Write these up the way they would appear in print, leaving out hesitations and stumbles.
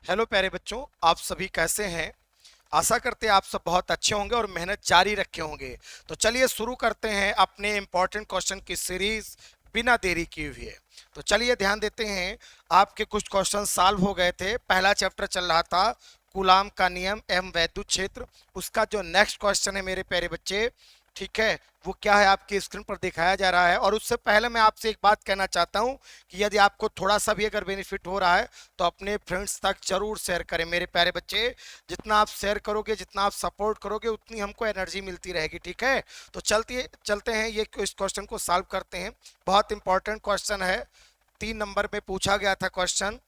Hello प्यारे बच्चों, आप सभी कैसे हैं। आशा करते हैं आप सब बहुत अच्छे होंगे और मेहनत जारी रखे होंगे। तो चलिए शुरू करते हैं अपने इम्पोर्टेंट क्वेश्चन की सीरीज बिना देरी किए हुए। तो चलिए ध्यान देते हैं। आपके कुछ क्वेश्चन सॉल्व हो गए थे। पहला चैप्टर चल रहा था कूलाम का नियम एवं वैद्युत क्षेत्र। उसका जो नेक्स्ट क्वेश्चन है मेरे प्यारे बच्चे, ठीक है, वो क्या है आपकी स्क्रीन पर दिखाया जा रहा है। और उससे पहले मैं आपसे एक बात कहना चाहता हूं कि यदि आपको थोड़ा सा भी अगर बेनिफिट हो रहा है तो अपने फ्रेंड्स तक जरूर शेयर करें मेरे प्यारे बच्चे। जितना आप शेयर करोगे, जितना आप सपोर्ट करोगे, उतनी हमको एनर्जी मिलती रहेगी, ठीक है। तो चलते हैं, ये इस क्वेश्चन को सॉल्व करते हैं। बहुत इंपॉर्टेंट क्वेश्चन है, 3 नंबर में पूछा गया था क्वेश्चन।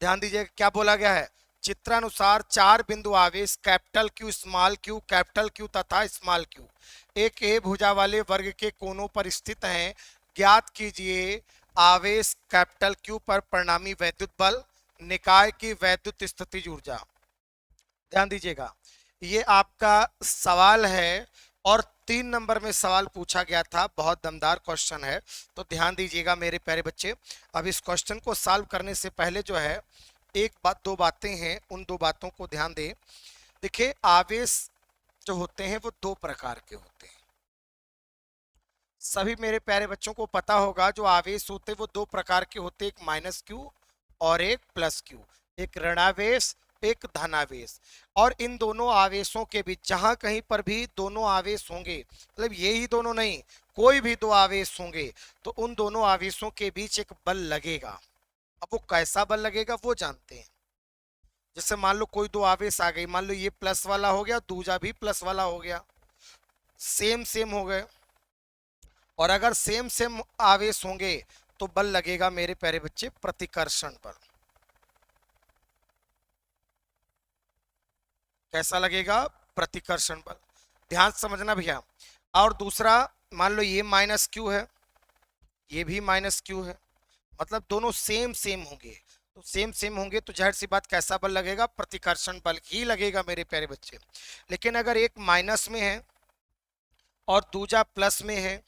ध्यान दीजिए क्या बोला गया है। चित्रानुसार 4 बिंदु आवेश कैपिटल क्यू तथा स्मॉल क्यू एक ए भुजा वाले वर्ग के कोनों पर स्थित हैं। ज्ञात कीजिए आवेश कैपिटल क्यू पर परिणामी वैद्युत बल, निकाय की वैद्युत स्थितिज ऊर्जा। ध्यान दीजिएगा, ये आपका सवाल है और 3 नंबर में सवाल पूछा गया था। बहुत दमदार क्वेश्चन है, तो ध्यान दीजिएगा मेरे प्यारे बच्चे। अब इस क्वेश्चन को सॉल्व करने से पहले जो है एक बात, दो बातें हैं, उन दो बातों को ध्यान दें। देखिए, आवेश जो होते हैं वो 2 प्रकार के होते हैं। सभी मेरे प्यारे बच्चों को पता होगा जो आवेश होते हैं वो 2 प्रकार के होते हैं, एक माइनस क्यू और एक प्लस क्यू। एक ऋणावेश, एक धनावेश। और इन दोनों आवेशों के बीच जहां कहीं पर भी दोनों आवेश होंगे, मतलब ये ही दोनों नहीं, कोई भी 2 आवेश होंगे, तो उन दोनों आवेशों के बीच एक बल लगेगा। अब वो कैसा बल लगेगा वो जानते हैं। जैसे मान लो कोई 2 आवेश आ गई, मान लो ये प्लस वाला हो गया, दूजा भी प्लस वाला हो गया, सेम सेम हो गए। और अगर सेम सेम आवेश होंगे तो बल लगेगा मेरे प्यारे बच्चे प्रतिकर्षण बल। कैसा लगेगा? प्रतिकर्षण बल। ध्यान से समझना भैया। और दूसरा, मान लो ये माइनस क्यू है, ये भी माइनस क्यू है, मतलब दोनों सेम सेम होंगे। तो सेम सेम होंगे तो जाहिर सी बात कैसा बल लगेगा? प्रतिकर्षण बल ही लगेगा मेरे प्यारे बच्चे। लेकिन अगर एक माइनस में है और दूजा प्लस में है,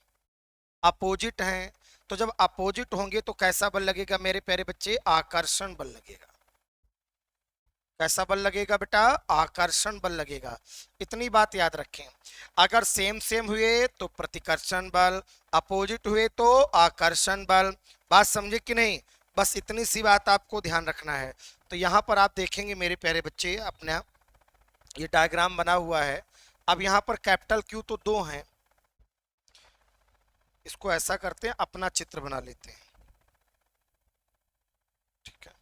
अपोजिट हैं, तो जब अपोजिट होंगे तो कैसा बल लगेगा मेरे प्यारे बच्चे? आकर्षण बल लगेगा। कैसा बल लगेगा बेटा? आकर्षण बल लगेगा। इतनी बात याद रखें। अगर सेम सेम हुए तो प्रतिकर्षण बल, अपोजिट हुए तो आकर्षण बल। बात समझे कि नहीं? बस इतनी सी बात आपको ध्यान रखना है। तो यहाँ पर आप देखेंगे मेरे प्यारे बच्चे, अपना ये डायग्राम बना हुआ है। अब यहाँ पर कैपिटल क्यू तो 2 हैं, इसको ऐसा करते हैं, अपना चित्र बना लेते हैं, ठीक है।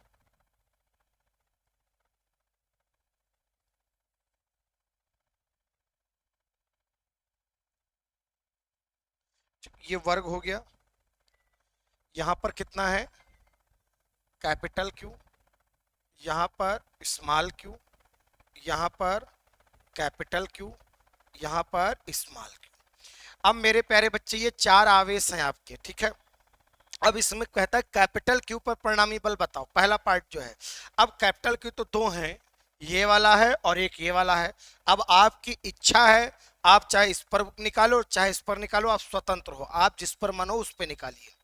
ये वर्ग हो गया। यहाँ पर कितना है? कैपिटल क्यू, यहाँ पर स्मॉल क्यू, यहाँ पर कैपिटल क्यू, यहाँ पर स्मॉल क्यू। अब मेरे प्यारे बच्चे ये 4 आवेश हैं आपके, ठीक है। अब इसमें कहता है कैपिटल क्यू पर परिणामी बल बताओ, पहला पार्ट जो है। अब कैपिटल क्यू तो 2 हैं, ये वाला है और एक ये वाला है। अब आपकी इच्छा है, आप चाहे इस पर निकालो चाहे इस पर निकालो, आप स्वतंत्र हो, आप जिस पर मन हो उस पर निकालिए।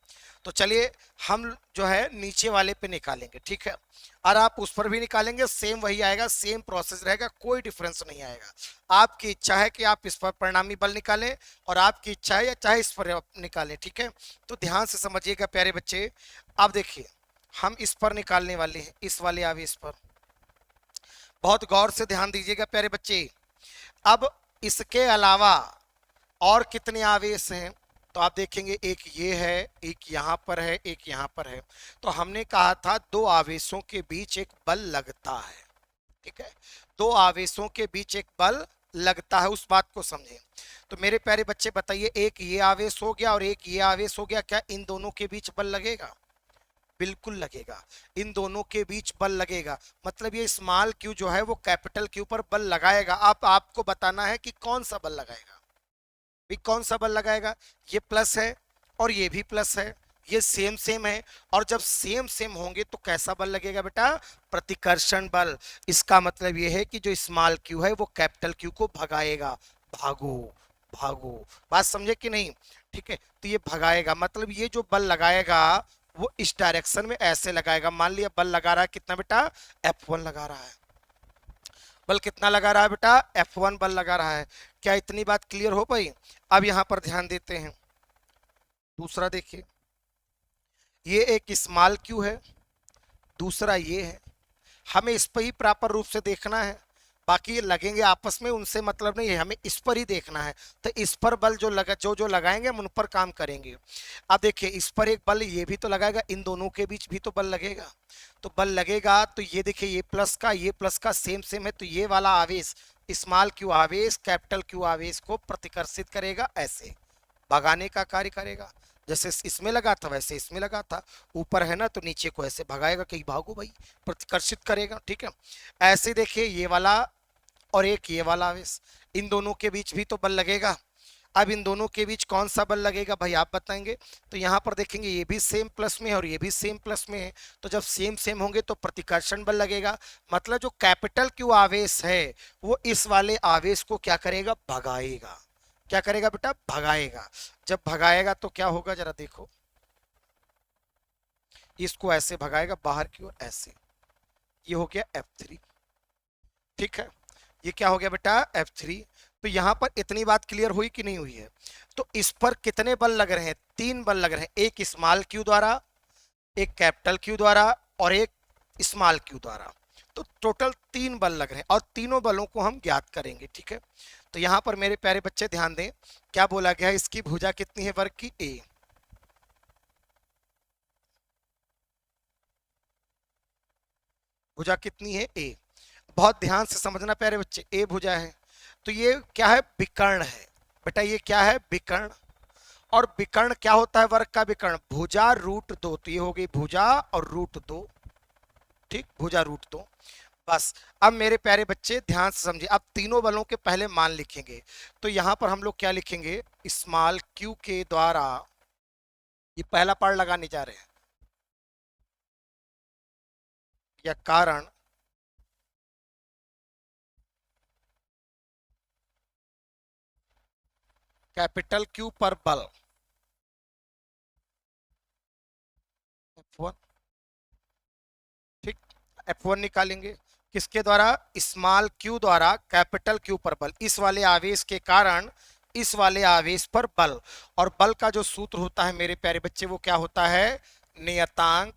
तो चलिए हम जो है नीचे वाले पे निकालेंगे, ठीक है। और आप उस पर भी निकालेंगे, सेम वही आएगा, सेम प्रोसेस रहेगा, कोई डिफरेंस नहीं आएगा। आपकी इच्छा है कि आप इस पर परिणामी बल निकालें और आपकी इच्छा है या चाहे इस पर निकालें, ठीक है। तो ध्यान से समझिएगा प्यारे बच्चे। अब देखिए, हम इस पर निकालने वाले हैं, इस वाले आवेश पर। बहुत गौर से ध्यान दीजिएगा प्यारे बच्चे। अब इसके अलावा और कितने आवेश हैं? तो आप देखेंगे एक ये है, एक यहाँ पर है, एक यहाँ पर है। तो हमने कहा था 2 आवेशों के बीच एक बल लगता है, ठीक है। 2 आवेशों के बीच एक बल लगता है, उस बात को समझें। तो मेरे प्यारे बच्चे बताइए, एक ये आवेश हो गया और एक ये आवेश हो गया, क्या इन दोनों के बीच बल लगेगा? बिल्कुल लगेगा, इन दोनों के बीच बल लगेगा। मतलब ये स्मॉल क्यू जो है वो कैपिटल क्यू पर बल लगाएगा। आपको बताना है कि कौन सा बल लगाएगा। भी कौन सा बल लगाएगा? ये प्लस है और ये भी प्लस है, ये सेम सेम है। और जब सेम सेम होंगे तो कैसा बल लगेगा बेटा? प्रतिकर्षण बल। इसका मतलब ये है कि जो स्मॉल क्यू है वो कैपिटल क्यू को भगाएगा। भागो भागो, बात समझे कि नहीं? ठीक है, तो ये भगाएगा, मतलब ये जो बल लगाएगा वो इस डायरेक्शन में ऐसे लगाएगा। मान लिया बल लगा रहा है कितना बेटा, F1 लगा रहा है। बल कितना लगा रहा है बेटा, F1 बल लगा रहा है। क्या इतनी बात क्लियर हो पाई? अब यहां पर ध्यान देते हैं, दूसरा देखिए, ये एक स्मॉल क्यू है, दूसरा ये है। हमें इस पर ही प्रॉपर रूप से देखना है, बाकी ये लगेंगे आपस में उनसे मतलब नहीं है, हमें इस पर ही देखना है। तो इस पर बल जो लगा, जो जो लगाएंगे हम उन पर काम करेंगे। अब देखिए इस पर एक बल ये भी तो लगाएगा, इन दोनों के बीच भी तो बल लगेगा। तो बल लगेगा तो ये देखिए, ये प्लस का सेम सेम है, तो ये वाला आवेश स्मॉल क्यू आवेश कैपिटल क्यू आवेश को प्रतिकर्षित करेगा, ऐसे भगाने का कार्य करेगा। जैसे इसमें लगा था वैसे इसमें लगा था, ऊपर है ना तो नीचे को ऐसे भगाएगा, कहीं भागो भाई, प्रतिकर्षित करेगा। ठीक है, ऐसे देखिए ये वाला और एक ये वाला आवेश, इन दोनों के बीच भी तो बल लगेगा। अब इन दोनों के बीच कौन सा बल लगेगा भाई आप बताएंगे? तो यहां पर देखेंगे ये भी सेम प्लस में है और ये भी सेम प्लस में है, तो जब सेम सेम होंगे तो प्रतिकर्षण बल लगेगा। मतलब जो कैपिटल क्यू आवेश है वो इस वाले आवेश को क्या करेगा, भगाएगा। क्या करेगा बेटा, भगाएगा। जब भगाएगा तो क्या होगा जरा देखो, इसको ऐसे भगाएगा बाहर की ओर ऐसे, ये हो गया F3। ठीक है, ये क्या हो गया बेटा, F3। तो यहां पर इतनी बात क्लियर हुई कि नहीं हुई है? तो इस पर कितने बल लग रहे हैं, तीन बल लग रहे हैं, एक स्मॉल क्यू द्वारा, एक कैपिटल क्यू द्वारा और एक स्मॉल क्यू द्वारा। तो टोटल तीन बल लग रहे हैं और तीनों बलों को हम ज्ञात करेंगे। ठीक है, तो यहां पर मेरे प्यारे बच्चे ध्यान दें, क्या बोला गया है, इसकी भुजा कितनी है वर्ग की, ए। भुजा कितनी है, ए। बहुत ध्यान से समझना प्यारे बच्चे, ए भुजा है। तो ये क्या है, विकर्ण है बेटा, ये क्या है, विकर्ण। और विकर्ण क्या होता है, वर्ग का विकर्ण भुजा रूट दो, तो ये हो गई भुजा और रूट दो। ठीक, भुजा रूट दो। बस, अब मेरे प्यारे बच्चे ध्यान से समझिए, अब तीनों बलों के पहले मान लिखेंगे। तो यहां पर हम लोग क्या लिखेंगे, स्मॉल क्यू के द्वारा, ये पहला पार्ट लगाने जा रहे हैं, या कारण कैपिटल क्यू पर बल F1। ठीक, F1 निकालेंगे किसके द्वारा, स्मॉल क्यू द्वारा कैपिटल क्यू पर बल, इस वाले आवेश के कारण इस वाले आवेश पर बल। और बल का जो सूत्र होता है मेरे प्यारे बच्चे वो क्या होता है, नियतांक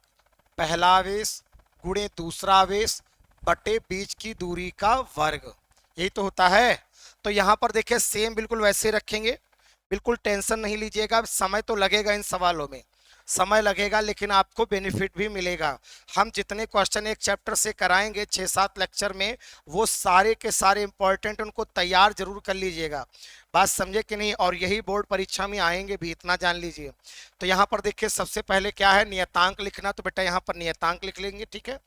पहला आवेश गुणे दूसरा आवेश बटे बीच की दूरी का वर्ग, यही तो होता है। तो यहां पर देखिए सेम बिल्कुल वैसे रखेंगे, बिल्कुल टेंशन नहीं लीजिएगा। समय तो लगेगा इन सवालों में, समय लगेगा, लेकिन आपको बेनिफिट भी मिलेगा। हम जितने क्वेश्चन एक चैप्टर से कराएंगे 6-7 लेक्चर में, वो सारे के सारे इंपॉर्टेंट, उनको तैयार जरूर कर लीजिएगा। बात समझे कि नहीं? और यही बोर्ड परीक्षा में आएंगे भी, इतना जान लीजिए। तो यहाँ पर देखिए सबसे पहले क्या है, नियतांक लिखना, तो बेटा यहाँ पर नियतांक लिख लेंगे। ठीक है,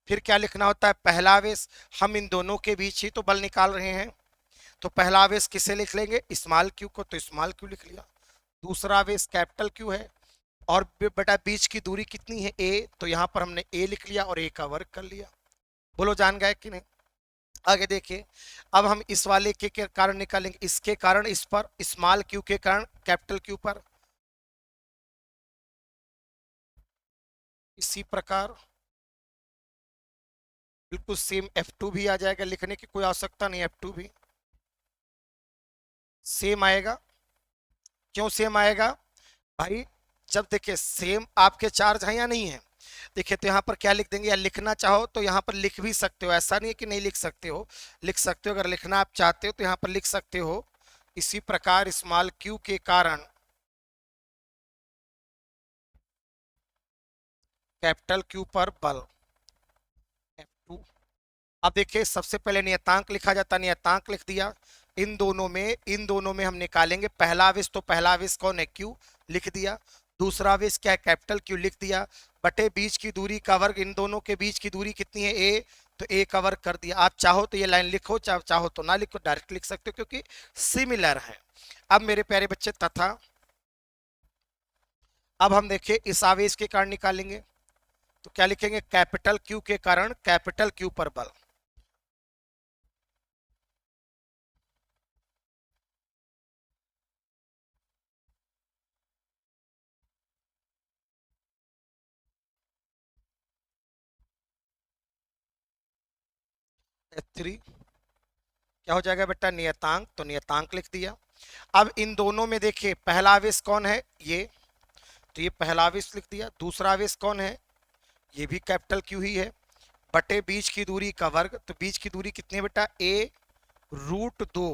फिर क्या लिखना होता है, पहला आवेश। हम इन दोनों के बीच ही तो बल निकाल रहे हैं, तो पहला आवेश किसे लिख लेंगे, स्मॉल क्यू को, तो स्मॉल क्यू लिख लिया। दूसरा आवेश कैपिटल क्यू है, और बेटा बीच की दूरी कितनी है, ए, तो यहां पर हमने ए लिख लिया और ए का वर्ग कर लिया। बोलो जान गए कि नहीं? आगे देखिए, अब हम इस वाले के कारण निकालेंगे, इसके कारण इस पर, स्मॉल क्यू के कारण कैपिटल क्यू पर। इसी प्रकार बिल्कुल सेम F2 भी आ जाएगा, लिखने की कोई आवश्यकता नहीं, F2 भी सेम आएगा। क्यों सेम आएगा भाई, जब देखिए सेम आपके चार्ज है या नहीं है, देखिए तो यहाँ पर क्या लिख देंगे, या लिखना चाहो तो यहाँ पर लिख भी सकते हो, ऐसा नहीं है कि नहीं लिख सकते हो, लिख सकते हो। अगर लिखना आप चाहते हो तो यहाँ पर लिख सकते हो, इसी प्रकार स्मॉल क्यू के कारण कैपिटल क्यू पर बल F2। अब देखिए सबसे पहले नियतांक लिखा जाता, नियतांक लिख दिया। इन दोनों में हम निकालेंगे पहला आवेश, तो पहला आवेश कौन है, क्यू, लिख दिया। दूसरा आवेश क्या है, कैपिटल क्यू, लिख दिया। बटे बीच की दूरी का वर्ग, इन दोनों के बीच की दूरी कितनी है, ए, तो ए का वर्ग कर दिया। आप चाहो तो ये लाइन लिखो, चाहो तो ना लिखो, डायरेक्ट लिख सकते हो क्योंकि सिमिलर है। अब मेरे प्यारे बच्चे तथा, अब हम देखिए इस आवेश के कारण निकालेंगे, तो क्या लिखेंगे, कैपिटल क्यू के कारण कैपिटल क्यू पर बल। H3 क्या हो जाएगा बेटा, नियतांक, तो नियतांक लिख दिया। अब इन दोनों में देखिए पहला आवेश कौन है, ये, तो ये पहला आवेश लिख दिया। दूसरा आवेश कौन है, ये भी कैपिटल क्यू ही है, बटे बीच की दूरी का वर्ग, तो बीच की दूरी कितनी है बेटा, a√2,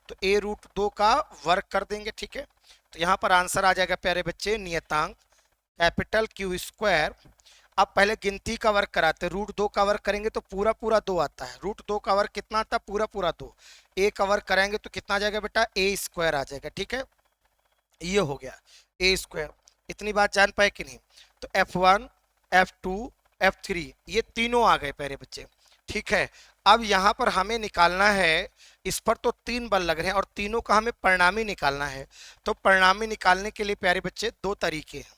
तो a√2 का वर्ग कर देंगे, ठीक है। तो यहाँ पर आंसर आ जाएगा प्यारे बच्चे, नियतांक कैपिटल क्यू स्क्वायर। अब पहले गिनती का वर्ग कराते हैं, √2 का वर्ग करेंगे तो पूरा पूरा 2 आता है, √2 का वर्ग कितना आता है, पूरा पूरा 2। a का वर्ग करेंगे तो कितना आ जाएगा बेटा, a² आ जाएगा, ठीक है। ये हो गया a²। इतनी बात जान पाए कि नहीं। तो F1 F2 F3 ये तीनों आ गए प्यारे बच्चे, ठीक है। अब यहाँ पर हमें निकालना है, इस पर तो 3 बल लग रहे हैं और तीनों का हमें परिणामी निकालना है। तो परिणामी निकालने के लिए प्यारे बच्चे 2 तरीके हैं,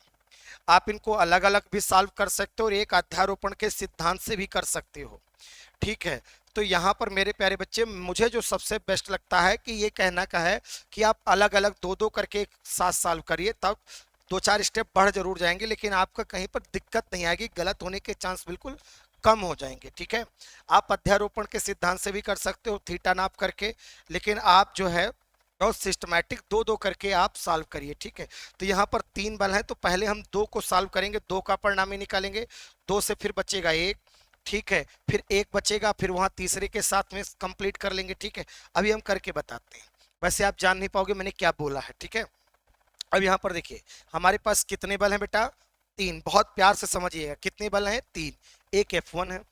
आप इनको अलग अलग भी सॉल्व कर सकते हो और एक अध्यारोपण के सिद्धांत से भी कर सकते हो, ठीक है। तो यहाँ पर मेरे प्यारे बच्चे मुझे जो सबसे बेस्ट लगता है कि ये कहना का है कि आप अलग अलग 2-2 करके एक साथ सॉल्व करिए, तब 2-4 स्टेप बढ़ जरूर जाएंगे, लेकिन आपका कहीं पर दिक्कत नहीं आएगी, गलत होने के चांस बिल्कुल कम हो जाएंगे, ठीक है। आप अध्यारोपण के सिद्धांत से भी कर सकते हो थीटा नाप करके, लेकिन आप जो है बहुत सिस्टमैटिक 2-2 करके आप सॉल्व करिए, ठीक है। तो यहाँ पर 3 बल है, तो पहले हम 2 को सॉल्व करेंगे, 2 का परिणामी निकालेंगे, 2 से फिर बचेगा 1, ठीक है, फिर 1 बचेगा, फिर वहां तीसरे के साथ में कंप्लीट कर लेंगे, ठीक है। अभी हम करके बताते हैं, वैसे आप जान नहीं पाओगे मैंने क्या बोला है, ठीक है। अब यहाँ पर देखिए हमारे पास कितने बल हैं बेटा, 3, बहुत प्यार से समझिएगा, कितने बल हैं, 3, एक F1 है,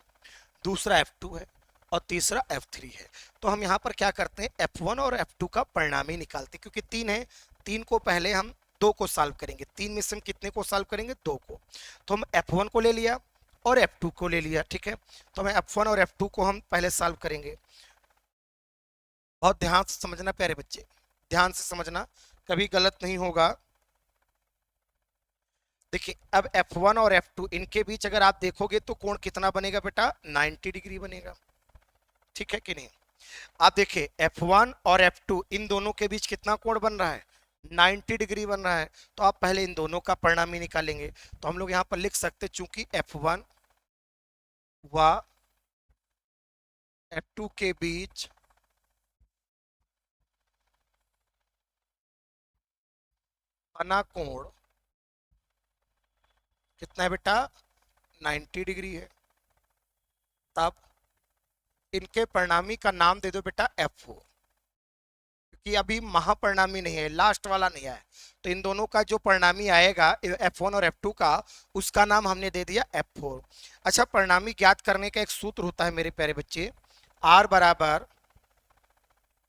दूसरा F2 है और तीसरा F3 है। तो हम यहाँ पर क्या करते हैं, F1 और F2 का परिणामी निकालते हैं, क्योंकि 3 है, 3 को पहले हम 2 को सॉल्व करेंगे, 3 में से हम कितने को सॉल्व करेंगे, 2 को। तो हम F1 को ले लिया और F2 को ले लिया, ठीक है। तो हमें F1 और F2 को हम पहले सॉल्व करेंगे। बहुत ध्यान से समझना प्यारे बच्चे, ध्यान से समझना, कभी गलत नहीं होगा। देखिए अब F1 और F2 इनके बीच अगर आप देखोगे तो कोण कितना बनेगा बेटा, 90 डिग्री बनेगा, ठीक है कि नहीं। आप देखिए F1 और F2 इन दोनों के बीच कितना कोण बन रहा है, 90 डिग्री बन रहा है। तो आप पहले इन दोनों का परिणामी निकालेंगे, तो हम लोग यहाँ पर लिख सकते चूंकि F1 व F2 के बीच बना कोण कितना है बेटा, 90 डिग्री है, तब इनके परिणामी का नाम दे दो बेटा F4, क्योंकि अभी महापरिणामी नहीं है, लास्ट वाला नहीं है। तो इन दोनों का जो परिणामी आएगा F1 और F2 का, उसका नाम हमने दे दिया F4। अच्छा, परिणामी ज्ञात करने का एक सूत्र होता है मेरे प्यारे बच्चे, R बराबर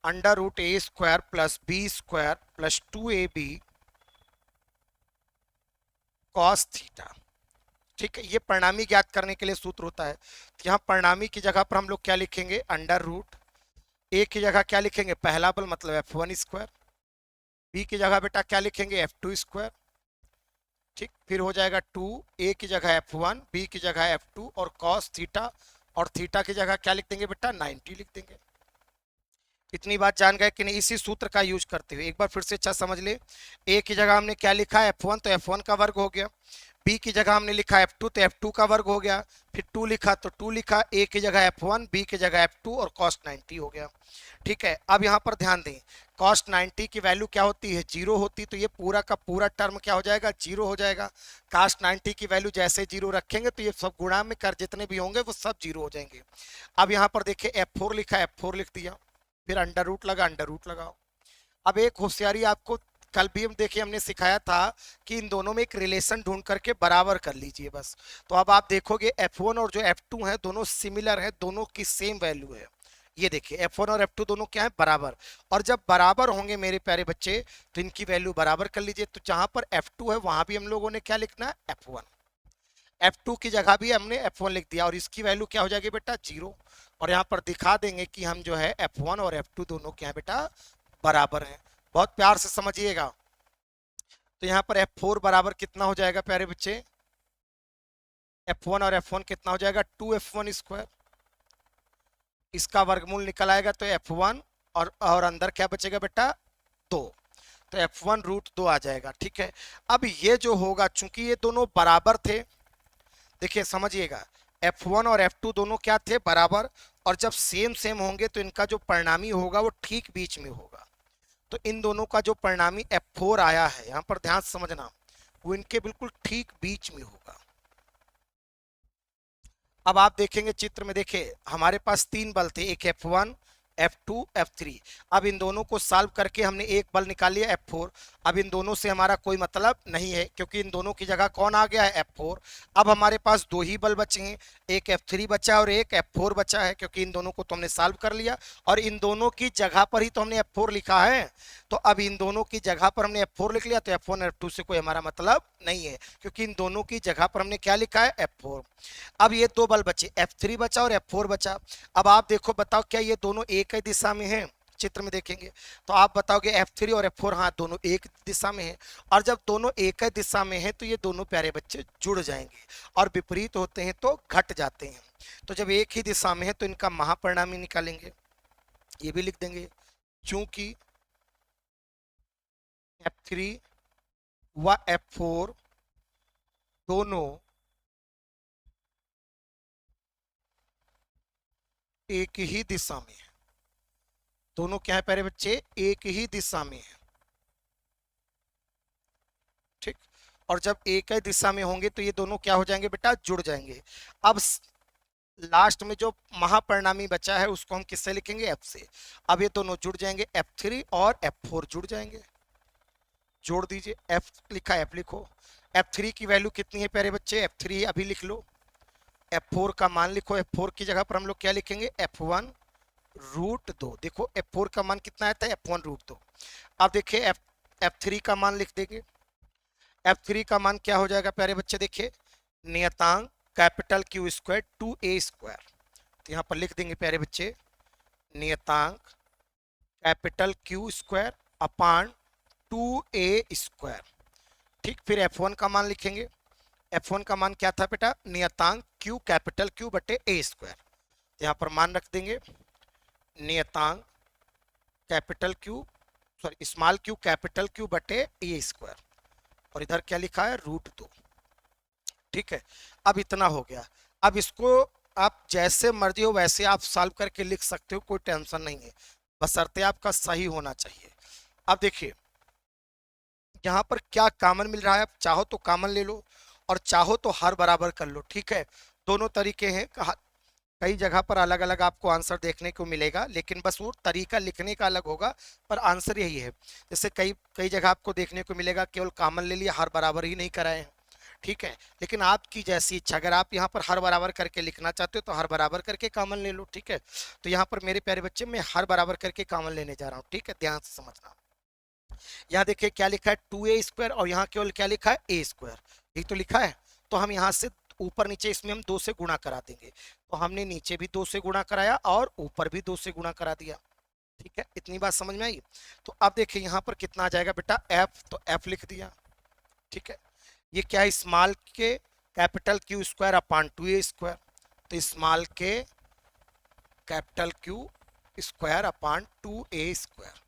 √a² plus b² plus 2ab cos theta, ठीक है। ये परिणामी ज्ञात करने के लिए सूत्र होता है। तो यहाँ परिणामी की जगह पर हम लोग क्या लिखेंगे, √a की जगह क्या लिखेंगे, पहला बल मतलब F1², b की जगह बेटा क्या लिखेंगे, F2², ठीक। फिर हो जाएगा 2, a की जगह F1, b की जगह F2 और cos थीटा, और थीटा की जगह क्या लिख देंगे बेटा, 90 लिख देंगे। इतनी बात जान गए कि नहीं। इसी सूत्र का यूज करते हुए एक बार फिर से अच्छा समझ ले, a की जगह हमने क्या लिखा है, F1, तो F1 का वर्ग हो गया, b की जगह हमने लिखा F2, तो F2 का वर्ग हो गया, फिर 2 लिखा तो 2 लिखा, a की जगह F1, b की जगह F2 और cos 90 हो गया, ठीक है। अब यहाँ पर ध्यान दें, cos 90 की वैल्यू क्या होती है, 0 होती, तो ये पूरा का पूरा टर्म क्या हो जाएगा, 0 हो जाएगा। cos 90 की वैल्यू जैसे 0 रखेंगे तो ये सब गुणा में कर जितने भी होंगे वो सब 0 हो जाएंगे। अब यहाँ पर देखिए F4 लिखा, F4 लिख दिया, फिर अंडर रूट लगा, अंडर रूट लगाओ। अब एक होशियारी आपको कल भी हम देखिए हमने सिखाया था कि इन दोनों में एक रिलेशन ढूंढ करके बराबर कर लीजिए बस। तो अब आप देखोगे F1 और जो F2 है दोनों सिमिलर है, दोनों की सेम वैल्यू है। ये देखिए F1 और F2 दोनों क्या है, बराबर। और जब बराबर होंगे मेरे प्यारे बच्चे तो इनकी वैल्यू बराबर कर लीजिए। तो जहां पर F2 है वहां भी हम लोगों ने क्या लिखना है, F1, F2 की जगह भी हमने F1 लिख दिया और इसकी वैल्यू क्या हो जाएगी बेटा, 0। और यहाँ पर दिखा देंगे कि हम जो है F1 और F2 दोनों क्या है बेटा, बराबर हैं। बहुत प्यार से समझिएगा। तो यहाँ पर F4 बराबर कितना हो जाएगा प्यारे बच्चे, F1 और F1 कितना हो जाएगा, 2F1², इसका वर्गमूल निकल आएगा तो F1 और अंदर क्या बचेगा बेटा, 2, तो F1√2 आ जाएगा, ठीक है। अब ये जो होगा चूंकि ये दोनों बराबर थे, देखिए समझिएगा F1 और F2 दोनों क्या थे, बराबर, और जब सेम सेम होंगे तो इनका जो परिणामी होगा वो ठीक बीच में होगा। तो इन दोनों का जो परिणामी F4 आया है, यहां पर ध्यान से समझना, वो इनके बिल्कुल ठीक बीच में होगा। अब आप देखेंगे चित्र में, देखिए हमारे पास तीन बल थे, एक F1, F2, F3। अब इन दोनों को सॉल्व करके हमने एक बल निकाल लिया F4। अब इन दोनों से हमारा कोई मतलब नहीं है क्योंकि इन दोनों की जगह कौन आ गया है, F4। अब हमारे पास दो ही बल बचे हैं, एक F3 बचा और एक F4 बचा है, क्योंकि इन दोनों को तो हमने सॉल्व कर लिया और इन दोनों की जगह पर ही तो हमने F4 लिखा है। तो अब इन दोनों की जगह पर हमने F4 लिख लिया, तो F1 और F2 से कोई हमारा मतलब नहीं है, क्योंकि इन दोनों की जगह पर हमने क्या लिखा है, F4। अब ये दो बल बचे, F3 बचा और F4 बचा। अब आप देखो, बताओ क्या ये दोनों एक ही दिशा में हैं? चित्र में देखेंगे तो आप बताओगे F3 और F4, हाँ दोनों एक दिशा में हैं। और जब दोनों एक ही दिशा में हैं तो ये दोनों प्यारे बच्चे जुड़ जाएंगे, और विपरीत होते हैं तो घट जाते हैं। तो जब एक ही दिशा में है तो इनका महापरिणामी निकालेंगे, ये भी लिख देंगे, चूंकि F3 व F4 दोनों एक ही दिशा में है। दोनों क्या है प्यारे बच्चे, एक ही दिशा में है, ठीक। और जब एक ही दिशा में होंगे तो ये दोनों क्या हो जाएंगे बेटा, जुड़ जाएंगे। अब लास्ट में जो महापरिणामी बचा है उसको हम किससे लिखेंगे, F से। अब ये दोनों जुड़ जाएंगे, F3 और F4 जुड़ जाएंगे, जोड़ दीजिए, F लिखा, F लिखो। F3 की वैल्यू कितनी है प्यारे बच्चे, F3 अभी लिख लो। F4 का मान लिखो, F4 की जगह पर हम लोग क्या लिखेंगे, F1 रूट 2। देखो F4 का मान कितना आता है, F1 रूट 2। अब देखिए F3 का मान लिख देंगे। F3 का मान क्या हो जाएगा प्यारे बच्चे, देखिए नियतांक capital Q square 2A square. तो यहाँ पर लिख देंगे प्यारे बच्चे, नियतांक capital Q square upon 2A square, ठीक। फिर F1 का मान लिखेंगे, F1 का मान क्या था बेटा, नियतांक Q कैपिटल Q बटे A स्क्वायर। यहाँ पर मान रख देंगे, नियतांक capital Q, sorry small q capital Q बटे A स्क्वायर, और इधर क्या लिखा है, रूट 2, ठीक है। अब इतना हो गया। अब इसको आप जैसे मर्जी हो वैसे आप सॉल्व करके लिख सकते हो, कोई टेंशन नहीं है, बशर्ते आपका सही होना चाहिए। अब देखिए यहाँ पर क्या कॉमन मिल रहा है, आप चाहो तो कॉमन ले लो और चाहो तो हर बराबर कर लो, ठीक है। दोनों तरीके हैं, कई जगह पर अलग अलग आपको आंसर देखने को मिलेगा, लेकिन बस वो तरीका लिखने का अलग होगा, पर आंसर यही है। जैसे कई कई जगह आपको देखने को मिलेगा केवल कॉमन ले लिया, हर बराबर ही नहीं कराए हैं, ठीक है। लेकिन आपकी जैसी इच्छा, अगर आप यहाँ पर हर बराबर करके लिखना चाहते हो तो हर बराबर करके कॉमन ले लो, ठीक है। तो यहाँ पर मेरे प्यारे बच्चे मैं हर बराबर करके कॉमन लेने जा रहा हूँ, ठीक है, ध्यान से समझना। यहाँ देखिए क्या लिखा है, 2A स्क्वायर, और यहाँ केवल क्या लिखा है, A स्क्वायर, यही तो लिखा है। तो हम यहाँ से ऊपर नीचे इसमें हम 2 से गुणा करा देंगे, तो हमने नीचे भी 2 से गुणा कराया और ऊपर भी 2 से गुणा करा दिया, ठीक है। इतनी बात समझ में आई। तो अब देखिए यहाँ पर कितना आ जाएगा बेटा, F, तो F लिख दिया, ठीक है। ये क्या है, स्मॉल के capital Q square upon 2A square, तो स्मॉल के capital Q square upon 2A square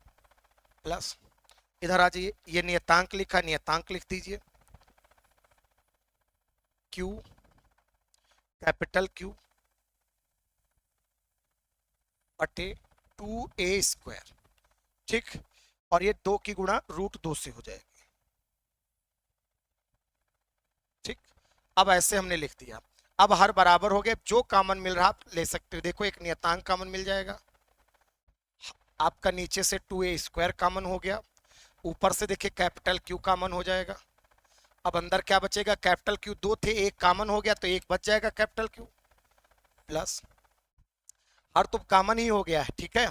plus, इधर आ जाइए, ये नियतांक लिखा, नियतांक लिख दीजिए, Q कैपिटल Q बटे 2A स्क्वायर, ठीक। और ये 2 की गुणा रूट 2 से हो जाएगी, ठीक। अब ऐसे हमने लिख दिया। अब हर बराबर हो गया, जो कॉमन मिल रहा आप ले सकते हो। देखो एक नियतांक कॉमन मिल जाएगा, आपका नीचे से 2A स्क्वायर कॉमन हो गया, ऊपर से देखिए कैपिटल Q कॉमन हो जाएगा। अब अंदर क्या बचेगा, कैपिटल Q 2 थे, एक कॉमन हो गया तो एक बच जाएगा कैपिटल Q प्लस, हर तो कॉमन ही हो गया है, ठीक है।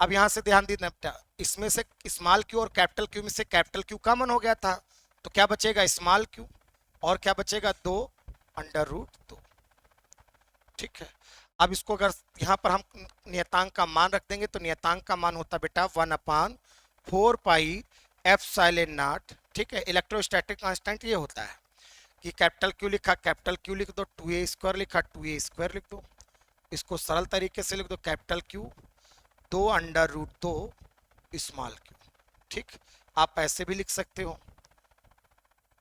अब यहां से ध्यान देना बेटा, इसमें से स्मॉल Q और कैपिटल Q में से कैपिटल Q कॉमन हो गया था, तो क्या बचेगा, स्मॉल Q, और क्या बचेगा, 2 अंडर रूट 2, ठीक है। अब इसको अगर यहाँ पर हम नियतांक का मान रख देंगे तो नियतांक का मान होता बेटा 1/4 पाई एप्सिलॉन नॉट, ठीक है। इलेक्ट्रोस्टैटिक कांस्टेंट ये होता है कि कैपिटल Q लिखा, कैपिटल Q लिख दो, 2A स्क्वायर लिखा, 2A स्क्वायर लिख दो। इसको सरल तरीके से लिख दो, capital Q 2 under root 2 small Q, ठीक। आप ऐसे भी लिख सकते हो,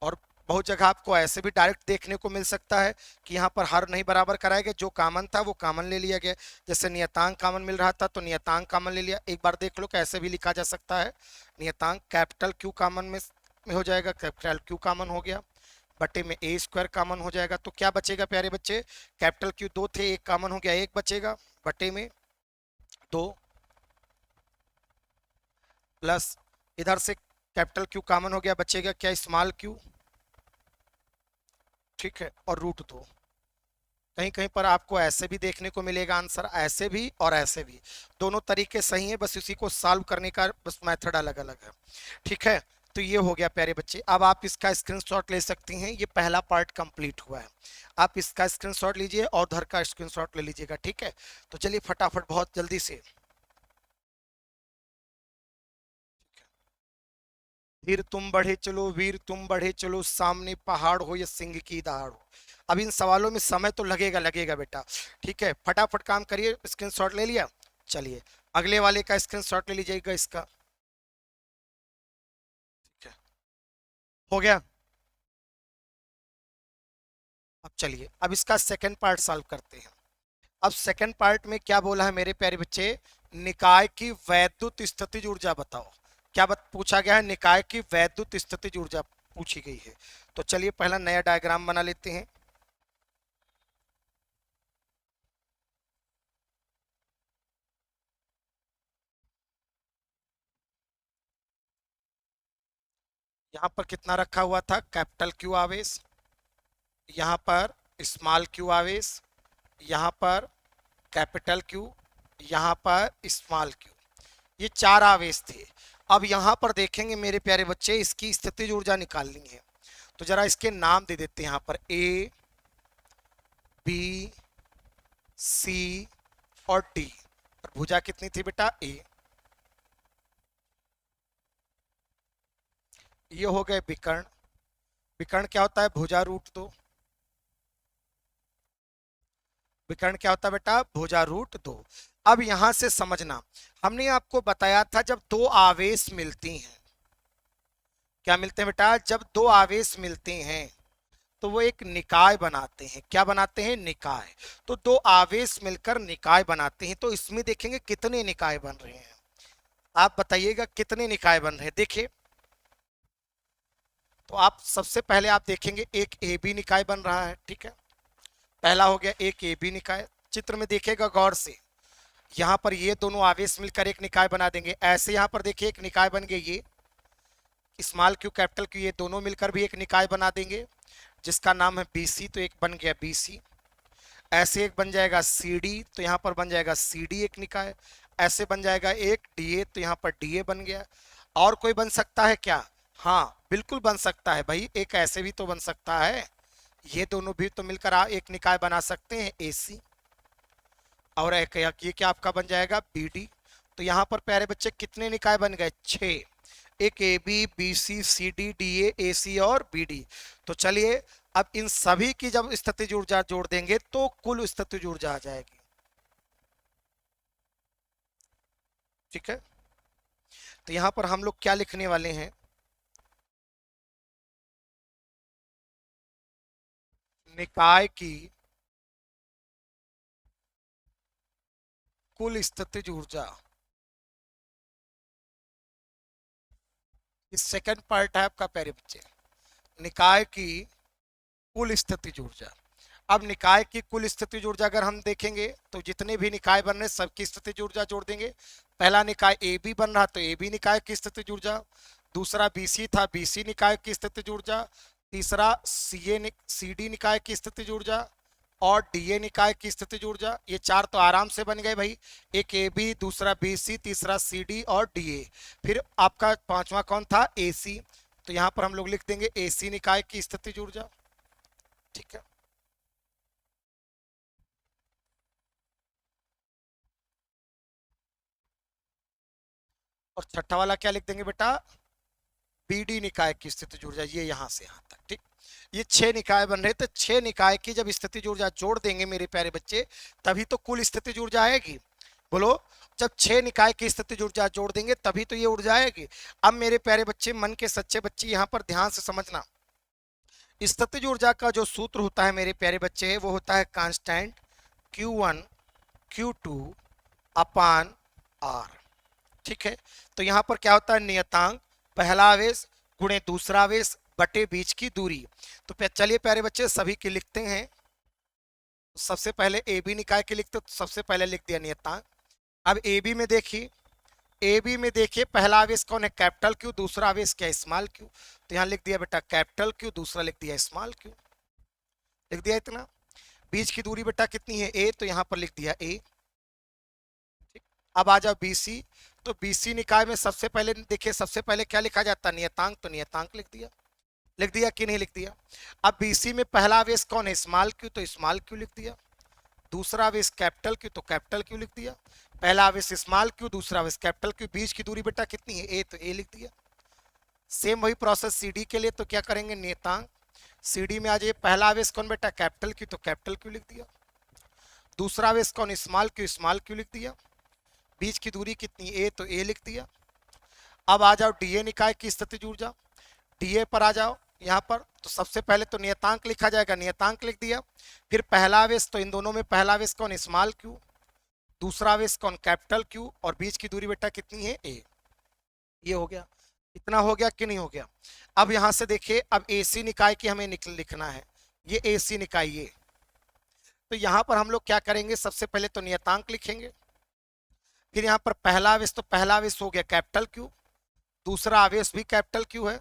और बहुत जगह आपको ऐसे भी डायरेक्ट देखने को मिल सकता है कि यहाँ पर हर नहीं बराबर कराया गया, जो कॉमन था वो कॉमन ले लिया गया। जैसे नियतांक कॉमन मिल रहा था तो नियतांक कॉमन ले लिया। एक बार देख लो कैसे भी लिखा जा सकता है, नियतांक कैपिटल क्यू कॉमन में हो जाएगा, कैपिटल क्यू कॉमन हो गया, बटे में ए स्क्वायर कॉमन हो जाएगा। तो क्या बचेगा प्यारे बच्चे, कैपिटल क्यू दो थे, एक कॉमन हो गया, एक बचेगा, बटे में दो, प्लस इधर से कैपिटल क्यू कॉमन हो गया, बचेगा क्या, स्मॉल क्यू, ठीक है, और रूट दो। कहीं कहीं पर आपको ऐसे भी देखने को मिलेगा आंसर, ऐसे भी और ऐसे भी, दोनों तरीके सही है, बस इसी को सॉल्व करने का बस मेथड अलग अलग है। ठीक है, तो ये हो गया प्यारे बच्चे। अब आप इसका स्क्रीनशॉट ले सकती हैं, ये पहला पार्ट कंप्लीट हुआ है। आप इसका स्क्रीनशॉट लीजिए और उधर का स्क्रीनशॉट ले लीजिएगा। ठीक है, तो चलिए फटाफट बहुत जल्दी से। वीर तुम बढ़े चलो, वीर तुम बढ़े चलो, सामने पहाड़ हो या सिंह की दहाड़ हो। अब इन सवालों में समय तो लगेगा लगेगा बेटा। ठीक है, फटाफट काम करिए। स्क्रीनशॉट ले लिया, चलिए अगले वाले का स्क्रीनशॉट ले लीजिएगा इसका। ठीक है, हो गया। अब चलिए अब इसका सेकंड पार्ट सॉल्व करते हैं। अब सेकंड पार्ट में क्या बोला है मेरे प्यारे बच्चे, निकाय की वैद्युत स्थितिज ऊर्जा बताओ। क्या पूछा गया है, निकाय की वैद्युत स्थितिज ऊर्जा पूछी गई है। तो चलिए पहला नया डायग्राम बना लेते हैं। यहाँ पर कितना रखा हुआ था, कैपिटल क्यू आवेश, यहाँ पर स्मॉल क्यू आवेश, यहाँ पर कैपिटल क्यू, यहाँ पर स्मॉल क्यू, ये चार आवेश थे। अब यहाँ पर देखेंगे मेरे प्यारे बच्चे, इसकी स्थितिज ऊर्जा निकालनी है। तो जरा इसके नाम दे देते हैं यहाँ पर, ए बी सी और डी। और भुजा कितनी थी बेटा, ए। ये हो गए विकर्ण। विकर्ण क्या होता है, भुजा रूट दो। विकर्ण क्या होता है बेटा, भुजा रूट दो। अब यहां से समझना, हमने आपको बताया था जब दो आवेश मिलती हैं, क्या मिलते हैं बेटा, जब दो आवेश मिलते हैं तो वो एक निकाय बनाते हैं। क्या बनाते हैं, निकाय। तो दो आवेश मिलकर निकाय बनाते हैं। तो इसमें देखेंगे कितने निकाय बन रहे हैं, आप बताइएगा कितने निकाय बन रहे हैं। देखिए, तो आप सबसे पहले आप देखेंगे एक ए बी निकाय बन रहा है। ठीक है, पहला हो गया एक ए बी निकाय। चित्र में देखिएगा गौर से, यहाँ पर ये दोनों आवेश मिलकर एक निकाय बना देंगे। ऐसे यहाँ पर देखिए एक निकाय बन गए, ये स्मॉल क्यू कैपिटल क्यू, ये दोनों मिलकर भी एक निकाय बना देंगे जिसका नाम है बीसी। तो एक बन गया बीसी। ऐसे एक बन जाएगा सी डी, तो यहाँ पर बन जाएगा सी डी एक निकाय। ऐसे बन जाएगा एक डी ए, तो यहाँ पर डी ए बन गया। और कोई बन सकता है क्या, हाँ बिल्कुल बन सकता है भाई, एक ऐसे भी तो बन सकता है। ये दोनों भी तो मिलकर एक निकाय बना सकते हैं, एसी। और एक ये क्या आपका बन जाएगा, बीडी। तो यहाँ पर प्यारे बच्चे कितने निकाय बन गए, 6। एक A B B C C D D A C और बी डी। तो चलिए अब इन सभी की जब स्थितिज ऊर्जा जोड़ देंगे तो कुल स्थितिज ऊर्जा आ जाएगी। ठीक है, तो यहां पर हम लोग क्या लिखने वाले हैं, निकाय की कुल स्थितिज ऊर्जा। इस सेकंड पार्ट है आपका प्यारे बच्चे, निकाय की कुल स्थितिज ऊर्जा। अब निकाय की कुल स्थितिज ऊर्जा अगर हम देखेंगे तो जितने भी निकाय बन रहे सबकी स्थितिज ऊर्जा जोड़ देंगे। पहला निकाय ए बी बन रहा तो ए बी निकाय की स्थितिज ऊर्जा, दूसरा बीसी था बीसी निकाय की स्थितिज ऊर्जा, तीसरा सी डी निकाय की स्थितिज ऊर्जा और डीए निकाय की स्थितिज ऊर्जा। ये चार तो आराम से बन गए भाई, एक ए बी, दूसरा बी सी, तीसरा सी डी और डीए। फिर आपका पांचवा कौन था, ए सी। तो यहां पर हम लोग लिख देंगे ए सी निकाय की स्थितिज ऊर्जा। ठीक है, और छठा वाला क्या लिख देंगे बेटा, बीडी निकाय की स्थितिज ऊर्जा, ये यहां से यहां तक। ठीक, ये 6 निकाय बन रहे, तो 6 निकाय की जब स्थितिज ऊर्जा जोड़ देंगे मेरे प्यारे बच्चे, तभी तो कुल स्थितिज ऊर्जा आएगी। बोलो, जब 6 निकाय की स्थितिज ऊर्जा जोड़ देंगे तभी तो ये ऊर्जा आएगी। अब मेरे प्यारे बच्चे, मन के सच्चे बच्चे, यहां पर ध्यान से समझना, स्थितिज ऊर्जा का जो सूत्र होता है मेरे प्यारे बच्चे वो होता है कांस्टेंट Q1 Q2 अपान R। ठीक है, तो यहां पर क्या होता है, नियतांक पहला आवेश गुणे दूसरा आवेश बटे बीच की दूरी। तो चलिए प्यारे बच्चे सभी की लिखते हैं। सबसे पहले ए बी निकाय के लिखते, तो सबसे पहले लिख दिया नियतांक। अब ए बी में देखिए, ए बी में देखिए पहला आवेश कौन है, कैपिटल क्यू, दूसरा आवेश क्या, स्मॉल क्यू। तो यहाँ लिख दिया बेटा कैपिटल क्यू, दूसरा लिख दिया स्मॉल क्यू, लिख दिया इतना। बीच की दूरी बेटा कितनी है, ए, तो यहाँ पर लिख दिया ए। ठीक, अब आ जाओ बीसी। तो बीसी निकाय में सबसे पहले देखिए, सबसे पहले क्या लिखा जाता है, नियतांक, तो नियतांक लिख दिया। लिख दिया कि नहीं लिख दिया। अब बीसी में पहला आवेश कौन है, स्मॉल क्यू, तो स्मॉल क्यू लिख दिया। दूसरा आवेश कैपिटल क्यू, तो कैपिटल क्यू लिख दिया। पहला आवेश स्मॉल क्यू, दूसरा आवेश कैपिटल क्यू, बीच की दूरी बेटा कितनी है, ए, तो ए लिख दिया। सेम वही प्रोसेस सीडी के लिए, तो क्या करेंगे, नियतांक सीडी में आ जाइए, पहला आवेश कौन बेटा, कैपिटल क्यू, तो कैपिटल क्यू लिख दिया। दूसरा आवेश कौन, स्मॉल क्यू लिख दिया। बीच की दूरी कितनी, ए, तो ए लिख दिया। अब आ जाओ डीए निकाय की स्थितिज ऊर्जा, डीए पर आ जाओ यहाँ पर। तो सबसे पहले तो नियतांक लिखा जाएगा, नियतांक लिख दिया। फिर पहला आवेश, तो इन दोनों में पहला आवेश कौन, स्मॉल क्यू, दूसरा आवेश कौन, कैपिटल क्यू, और बीच की दूरी बेटा कितनी है, ए। ये हो गया, इतना हो गया कि नहीं हो गया। अब यहां से देखिए, अब एसी निकाय की हमें लिखना है, ये एसी निकाय ये। तो यहां पर हम लोग क्या करेंगे, सबसे पहले तो नियतांक लिखेंगे। फिर यहाँ पर पहला आवेश, तो पहला आवेश हो गया कैपिटल क्यू, दूसरा आवेश भी कैपिटल क्यू है,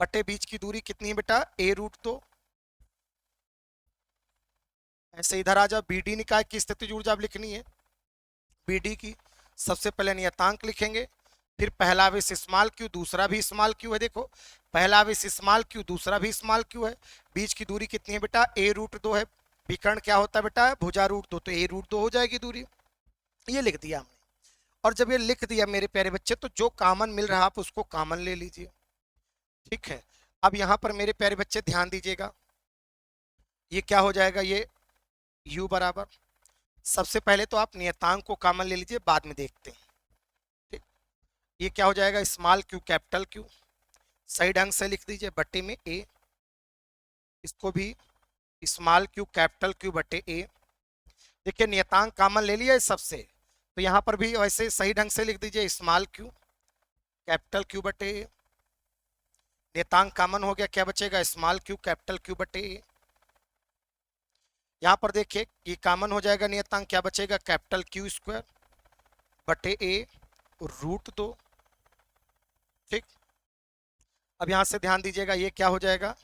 बटे बीच की दूरी कितनी है बेटा, a√2। ऐसे इधर आ जाओ, बीडी निकाय की स्थितिज ऊर्जा अब लिखनी है। बीडी की सबसे पहले नियतांक लिखेंगे, फिर पहला आवेश स्मॉल क्यू, दूसरा भी स्मॉल क्यू है, देखो पहला आवेश स्मॉल क्यू, दूसरा भी स्मॉल क्यू है, बीच की दूरी कितनी है बेटा, a√2 है। विकर्ण क्या होता है बेटा, भुजा√2, तो a√2 हो जाएगी दूरी। ये लिख दिया हमने। और जब ये लिख दिया मेरे प्यारे बच्चे, तो जो कॉमन मिल रहा है आप उसको कॉमन ले लीजिए। ठीक है, अब यहाँ पर मेरे प्यारे बच्चे ध्यान दीजिएगा, ये क्या हो जाएगा, ये u बराबर, सबसे पहले तो आप नियतांक को कॉमन ले लीजिए, बाद में देखते हैं। ठीक, ये क्या हो जाएगा, स्मॉल क्यू कैपिटल क्यू, सही ढंग से लिख दीजिए, बटे में a। इसको भी स्मॉल क्यू कैपिटल क्यू बटे a। देखिए नियतांक कॉमन ले लिया इस सबसे, तो यहाँ पर भी वैसे सही ढंग से लिख दीजिए, स्मॉल क्यू कैपिटल क्यू बटे a। नियतांक कॉमन हो गया, क्या बचेगा, स्मॉल क्यू कैपिटल क्यू बटे a। यहाँ पर देखिए ये कॉमन हो जाएगा, नियतांक क्या बचेगा, कैपिटल क्यू स्क्वायर बटे a√2। ठीक, अब यहाँ से ध्यान दीजिएगा, ये क्या हो जाएगा,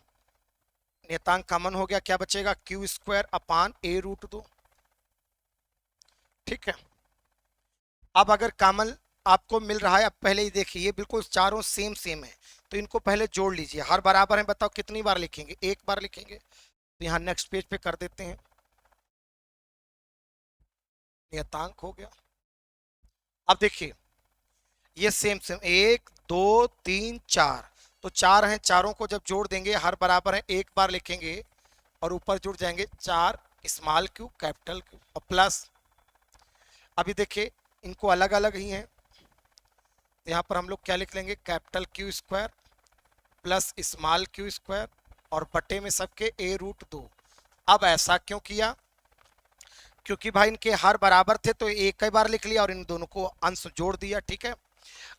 नियतांक कॉमन हो गया, क्या बचेगा, क्यू स्क्वायर अपान a√2। ठीक है, अब अगर कॉमन आपको मिल रहा है, अब पहले ही देखिए ये बिल्कुल चारों सेम सेम है, तो इनको पहले जोड़ लीजिए। हर बराबर है, बताओ कितनी बार लिखेंगे, एक बार लिखेंगे। तो यहाँ नेक्स्ट पेज पे कर देते हैं, नियतांक हो गया। अब देखिए ये सेम सेम, 1 2 3 4, तो चार हैं, चारों को जब जोड़ देंगे हर बराबर है, एक बार लिखेंगे और ऊपर जुड़ जाएंगे 4 स्मॉल क्यू कैपिटल क्यू और प्लस। अभी देखिए इनको अलग अलग ही हैं, तो यहाँ पर हम लोग क्या लिख लेंगे, capital Q square plus small Q square और बटे में सबके a√2। अब ऐसा क्यों किया, क्योंकि भाई इनके हर बराबर थे तो एक ही बार लिख लिया और इन दोनों को अंश जोड़ दिया। ठीक है,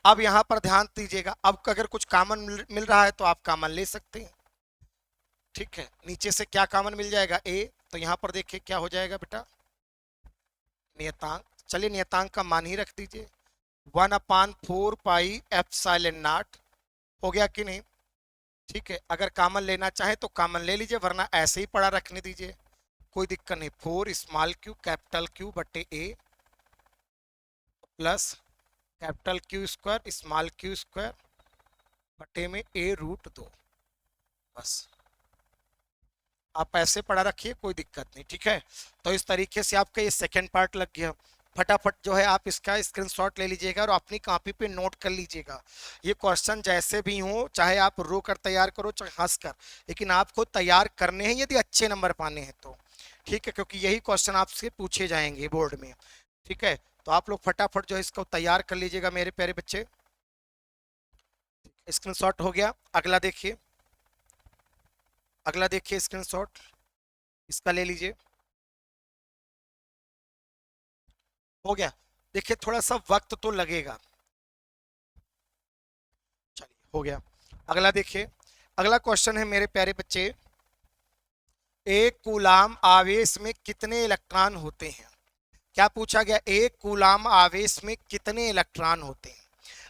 अब यहाँ पर ध्यान दीजिएगा, अब अगर कुछ कॉमन मिल रहा है तो आप कॉमन ले सकते हैं। ठीक है, नीचे से क्या कॉमन मिल जाएगा, a, तो यहाँ पर देखिए क्या हो जाएगा बेटा, नियतांक, चलिए नियतांक का मान ही रख दीजिए, 1/4 पाई एप्सिलॉन0 हो गया कि नहीं। ठीक है, अगर कॉमन लेना चाहे तो कॉमन ले लीजिए, वरना ऐसे ही पड़ा रखने दीजिए, कोई दिक्कत नहीं। 4 स्मॉल क्यू कैपिटल क्यू बटे a plus capital Q square small Q square बटे में a√2। बस आप ऐसे पढ़ा रखिए, कोई दिक्कत नहीं। ठीक है, तो इस तरीके से आपका ये सेकेंड पार्ट लग गया। फटाफट जो है आप इसका स्क्रीनशॉट ले लीजिएगा और अपनी कॉपी पे नोट कर लीजिएगा। ये क्वेश्चन जैसे भी हो, चाहे आप रो कर तैयार करो चाहे हंस कर, लेकिन आपको तैयार करने हैं यदि अच्छे नंबर पाने हैं तो। ठीक है, क्योंकि यही क्वेश्चन आपसे पूछे जाएंगे बोर्ड में। ठीक है, तो आप लोग फटाफट जो है इसको तैयार कर लीजिएगा मेरे प्यारे बच्चे। स्क्रीनशॉट हो गया, अगला देखिए, अगला देखिए स्क्रीनशॉट, इसका ले लीजिए। हो गया। देखिए थोड़ा सा वक्त तो लगेगा, चलिए हो गया। अगला देखिए, अगला क्वेश्चन है मेरे प्यारे बच्चे, एक कूलाम आवेश में कितने इलेक्ट्रॉन होते हैं। क्या पूछा गया, एक कूलाम आवेश में कितने इलेक्ट्रॉन होते हैं।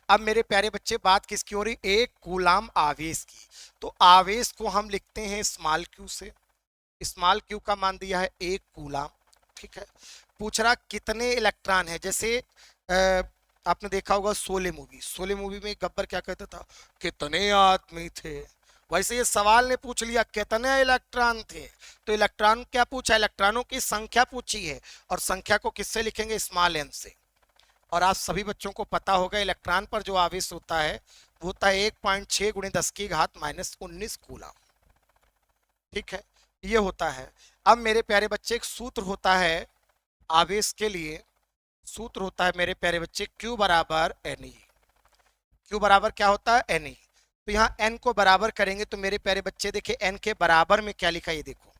अब मेरे प्यारे बच्चे बात किसकी हो रही, एक कूलाम आवेश की। तो आवेश को हम लिखते हैं स्मॉल क्यू से, स्मॉल क्यू का मान दिया है एक कूलाम। ठीक है, पूछ रहा कितने इलेक्ट्रॉन है। जैसे आपने देखा होगा शोले मूवी, शोले मूवी में गब्बर क्या कहता था, कितने आदमी थे। वैसे ये सवाल ने पूछ लिया कितने इलेक्ट्रॉन थे, तो इलेक्ट्रॉन क्या पूछा, इलेक्ट्रॉनों की संख्या पूछी है, और संख्या को किससे लिखेंगे, स्मॉल एन से। और आप सभी बच्चों को पता होगा इलेक्ट्रॉन पर जो आवेश होता है वो होता है 1.6 गुणे 10 की घात -19 कूलम। ठीक है, ये होता है। अब मेरे प्यारे बच्चे एक सूत्र होता है आवेश के लिए, सूत्र होता है मेरे प्यारे बच्चे Q बराबर एन ई। Q बराबर क्या होता है, एन ई। तो यहाँ n को बराबर करेंगे तो मेरे प्यारे बच्चे देखिए n के बराबर में क्या लिखा है, ये देखो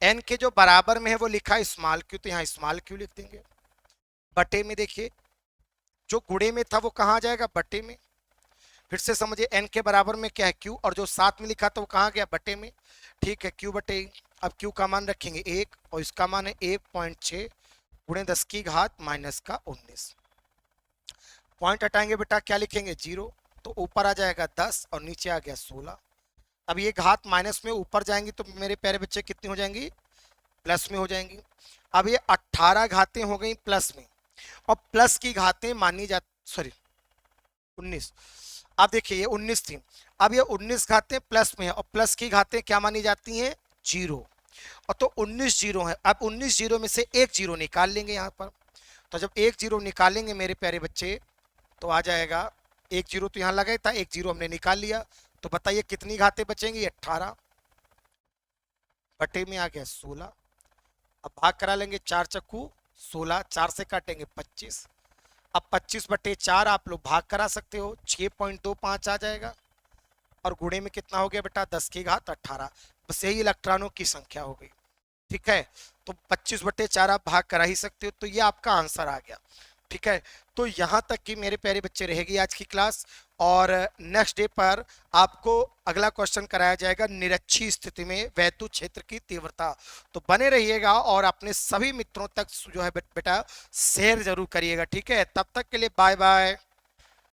n के जो बराबर में है वो लिखा है स्मॉल क्यू, तो यहाँ स्मॉल क्यू लिख देंगे। बटे में देखिए जो गुणे में था वो कहाँ जाएगा, बटे में। फिर से समझिए n के बराबर में क्या है Q, और जो साथ में लिखा था वो कहाँ गया, बटे में। ठीक है, Q बटे। अब Q का मान रखेंगे 1 और इसका मान है 1.6 गुणे 10 की घात -19। पॉइंट हटाएंगे बेटा, क्या लिखेंगे, 0। तो ऊपर आ जाएगा 10 और नीचे आ गया 16। अब ये घात माइनस में ऊपर जाएंगी तो मेरे प्यारे बच्चे कितनी हो जाएंगी, प्लस में हो जाएंगी। अब ये 18 घातें हो गई प्लस में, और प्लस की घातें मानी जा, सॉरी 19। अब देखिए ये 19 थी, अब ये 19 घातें प्लस में है, और प्लस की घातें क्या मानी जाती हैं, 0। और तो 19 जीरो है। अब 19 जीरो में से एक जीरो निकाल लेंगे यहाँ पर। तो जब एक जीरो निकालेंगे मेरे प्यारे बच्चे तो आ जाएगा, एक जीरो तो यहाँ लगा था, एक जीरो हमने निकाल लिया। तो बताइए कितनी घातें बचेंगी, 18 बटे में आ गया 16। अब भाग करा लेंगे, 4 चक्कू 16, 4 से काटेंगे 25। अब 25 बटे 4 आप लोग भाग करा सकते हो, 6.25 आ जाएगा। और गुणे में कितना हो गया बेटा, 10 की घात 18। बस यही इलेक्ट्रॉनों की संख्या हो गई। ठीक है, तो 25 बटे 4 आप भाग करा ही सकते हो, तो ये आपका आंसर आ गया। ठीक है, तो यहां तक कि मेरे प्यारे बच्चे रहेगी आज की क्लास, और नेक्स्ट डे पर आपको अगला क्वेश्चन कराया जाएगा निरक्षी स्थिति में वैद्युत क्षेत्र की तीव्रता। तो बने रहिएगा और अपने सभी मित्रों तक जो है बेटा शेयर जरूर करिएगा। ठीक है, तब तक के लिए बाय बाय।